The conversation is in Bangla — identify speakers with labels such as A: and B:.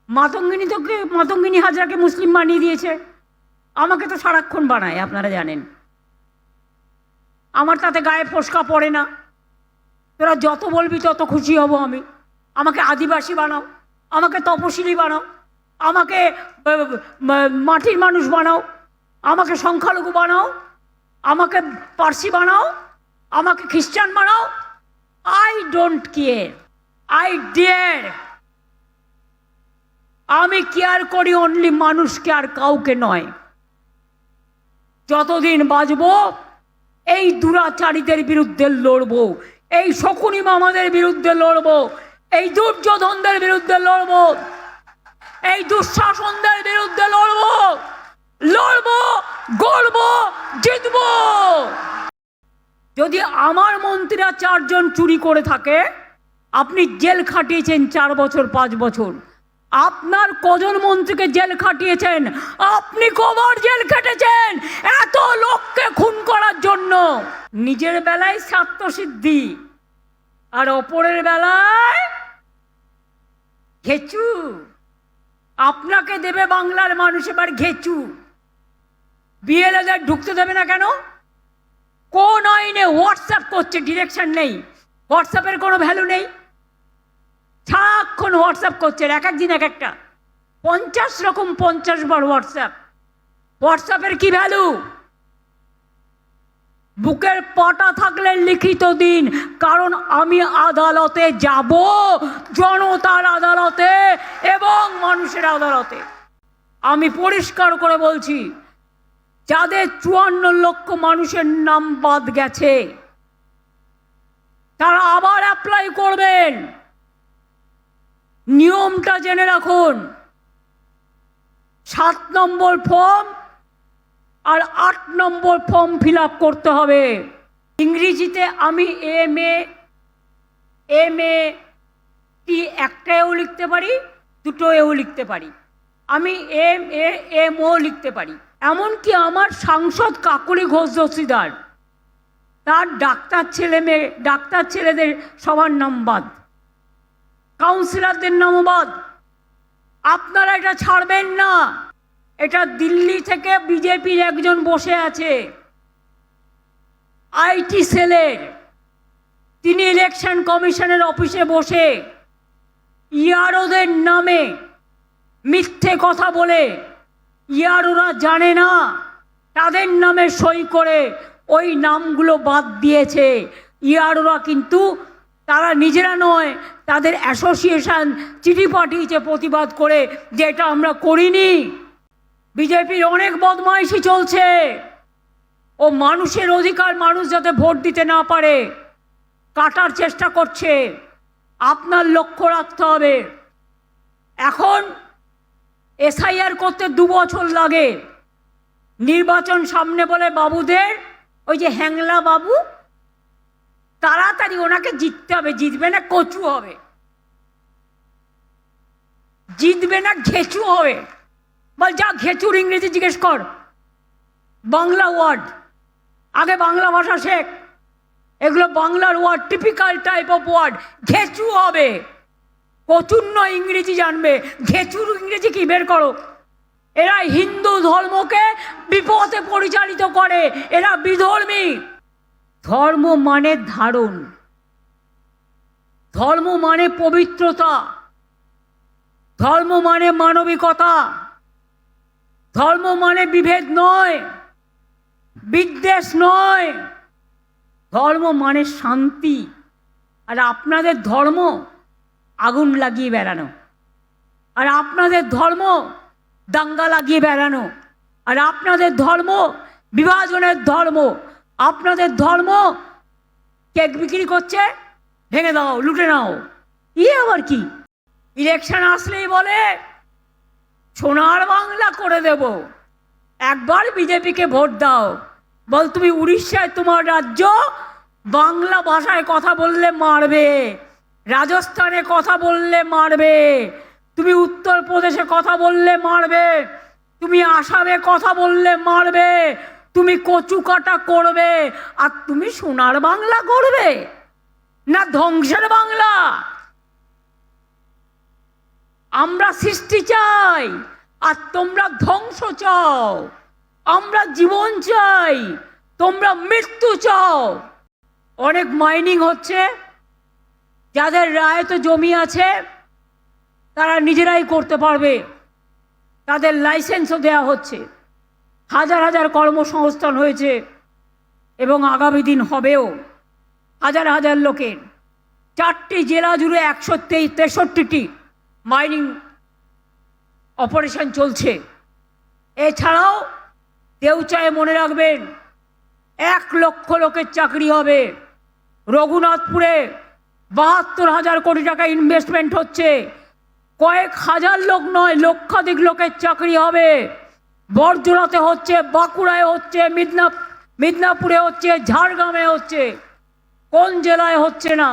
A: মাতঙ্গিনী হাজরাকে মুসলিম বানিয়ে দিয়েছে, আমাকে তো সারাক্ষণ বানায়, আপনারা জানেন। আমার তাতে গায়ে ফোসকা পড়ে না, তোরা যত বলবি তত খুশি হব আমি। আমাকে আদিবাসী বানাও, আমাকে তপশিলি বানাও, আমাকে মাটির মানুষ বানাও, আমাকে সংখ্যালঘু বানাও, আমাকে পার্সি বানাও, আমাকে খ্রিস্টান বানাও, I don't care, I dare. আমি কেয়ার করি অনলি মানুষকে, আর কাউকে নয়। যতদিন বাঁচব এই দুরাচারীদের বিরুদ্ধে লড়বো, এই শকুনি মামাদের বিরুদ্ধে লড়বো, এই দুর্যোধনদের বিরুদ্ধে লড়বো, এই দুঃশাসনদের বিরুদ্ধে লড়বো, লড়বো, গড়বো, জিতবো। যদি আমার মন্ত্রীরা 4 জন চুরি করে থাকে, আপনি জেল খাটিয়েছেন 4 বছর 5 বছর, আপনার কজন মন্ত্রীকে জেল খাটিয়েছেন? আপনি কবার জেল খেটেছেন এত লোককে খুন করার জন্য? নিজের বেলায় স্বার্থসিদ্ধি, আর অপরের বেলায় ঘেচু। আপনাকে দেবে বাংলার মানুষ এবার ঘেচু। বিএলএদের ঢুকতে দেবে না কেন? কোন আইনে হোয়াটসঅ্যাপ করছে? ডিরেকশন নেই, হোয়াটসঅ্যাপের কোনো ভ্যালু নেই, সারাক্ষণ হোয়াটসঅ্যাপ করছে, এক এক দিন এক একটা, 50 রকম 50 বার হোয়াটসঅ্যাপ। হোয়াটসঅ্যাপের কি ভ্যালু? বুকের পাটা থাকলে লিখিত দিন, কারণ আমি আদালতে যাব, জনতার আদালতে এবং মানুষের আদালতে। আমি পরিষ্কার করে বলছি, যাদের 54 লক্ষ মানুষের নাম বাদ গেছে তারা আবার অ্যাপ্লাই করবেন। নিয়মটা জেনে রাখুন, 7 নম্বর ফর্ম আর 8 নম্বর ফর্ম ফিল আপ করতে হবে। ইংরেজিতে আমি MA একটাও লিখতে পারি, দুটোও লিখতে পারি, আমি MO লিখতে পারি। এমনকি আমার সাংসদ কাকলি ঘোষ দস্তিদার, তার ডাক্তার ছেলেদের সবার নাম বাদ, কাউন্সিলরদের নামও বাদ। আপনারা এটা ছাড়বেন না। এটা দিল্লি থেকে বিজেপির একজন বসে আছে IT সেলের, তিনি ইলেকশন কমিশনের অফিসে বসে ইয়ারোদের নামে মিথ্যে কথা বলে, ইয়ারোরা জানে না, তাদের নামে সই করে ওই নামগুলো বাদ দিয়েছে। ইয়ারোরা কিন্তু তারা নিজেরা নয়, তাদের অ্যাসোসিয়েশন চিঠি পাঠিয়েছে প্রতিবাদ করে যে এটা আমরা করিনি। বিজেপির অনেক বদমাইশি চলছে, ও মানুষের অধিকার, মানুষ যাতে ভোট দিতে না পারে, কাটার চেষ্টা করছে। আপনার লক্ষ্য রাখতে হবে। এখন SIR করতে 2 বছর লাগে, নির্বাচন সামনে বলে বাবুদের, ওই যে হ্যাংলা বাবু, তাড়াতাড়ি ওনাকে জিততে হবে। জিতবে না কচু হবে, জিতবে না ঘেচু হবে। বল যা ঘেচুর ইংরেজি জিজ্ঞেস কর, বাংলা ওয়ার্ড, আগে বাংলা ভাষা শেখ। এগুলো বাংলার word, typical type of word. ঘেচু হবে, কচুর নয়, ইংরেজি জানবে। ঘেচুর ইংরেজি কি বের করো। এরা হিন্দু ধর্মকে বিপথে পরিচালিত করে, এরা বিধর্মী। ধর্ম মানে ধারণ, ধর্ম মানে পবিত্রতা, ধর্ম মানে মানবিকতা, ধর্ম মানে বিভেদ নয়, বিদ্বেষ নয়, ধর্ম মানে শান্তি। আর আপনাদের ধর্ম আগুন লাগিয়ে বেড়ানো, আর আপনাদের ধর্ম দাঙ্গা লাগিয়ে বেড়ানো, আর আপনাদের ধর্ম বিভাজনের ধর্ম। আপনাদের ধর্ম কেক বিক্রি করছে, ভেঙে দাও, লুটে নাও। আবার কি? ইলেকশন আসলেই বলে সোনার বাংলা করে দেব, একবার বিজেপিকে ভোট দাও। বল তুমি উড়িষ্যায় তোমার রাজ্য, বাংলা ভাষায় কথা বললে মারবে, রাজস্থানে কথা বললে মারবে, তুমি উত্তরপ্রদেশে কথা বললে মারবে, তুমি আসামে কথা বললে মারবে, তুমি কচু কাটা করবে, আর তুমি সোনার বাংলা করবে না ধ্বংসের বাংলা? আমরা সৃষ্টি চাই আর তোমরা ধ্বংস চাও। আমরা জীবন চাই, তোমরা মৃত্যু চাও। অনেক মাইনিং হচ্ছে, যাদের রায়ত জমি আছে তারা নিজেরাই করতে পারবে, তাদের লাইসেন্সও দেওয়া হচ্ছে। হাজার হাজার কর্মসংস্থান হয়েছে এবং আগামী দিন হবেও হাজার হাজার লোকের। 4টি জেলা জুড়ে 163টি মাইনিং অপারেশন চলছে। এছাড়াও দেউচায় মনে রাখবেন 1 লক্ষ লোকের চাকরি হবে। রঘুনাথপুরে 72,000 কোটি টাকা ইনভেস্টমেন্ট হচ্ছে, কয়েক হাজার লোক নয়, লক্ষাধিক লোকের চাকরি হবে। বর্জরাতে হচ্ছে, বাঁকুড়ায় হচ্ছে, মিদনাপুরে হচ্ছে, ঝাড়গ্রামে হচ্ছে, কোন জেলায় হচ্ছে না?